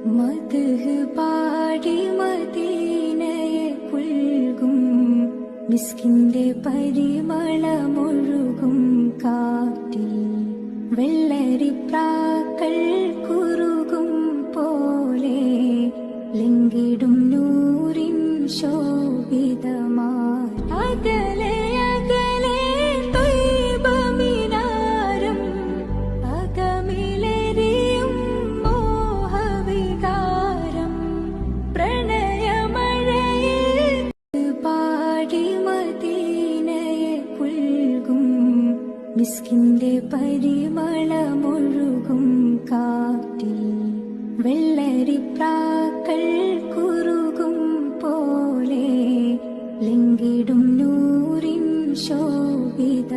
മദ്ഹ് പാടി മദീനയെ പുൽകും മിസ്കിന്റെ പരിമളമൊഴുകും കാറ്റിൽ വെള്ളരിപ്രാക്കൾ കുറുകും പോലെ ലിംഗിടും നൂറിൻ ശോഭിതമായി അകലെ അകലെ ത്വയ്ബ മിനാരം അകമിലെരിയും മോഹവികാരം പ്രണയമഴയിൽ പാടി മദീനയെ പുൽകും മിസ്കിന്റെ പരിമളമൊഴുകും കാറ്റിൽ വെള്ളരിപ്രാക്കൾ കുറുകും പോലെ ലിംഗിടും നൂറിൻ ശോഭിത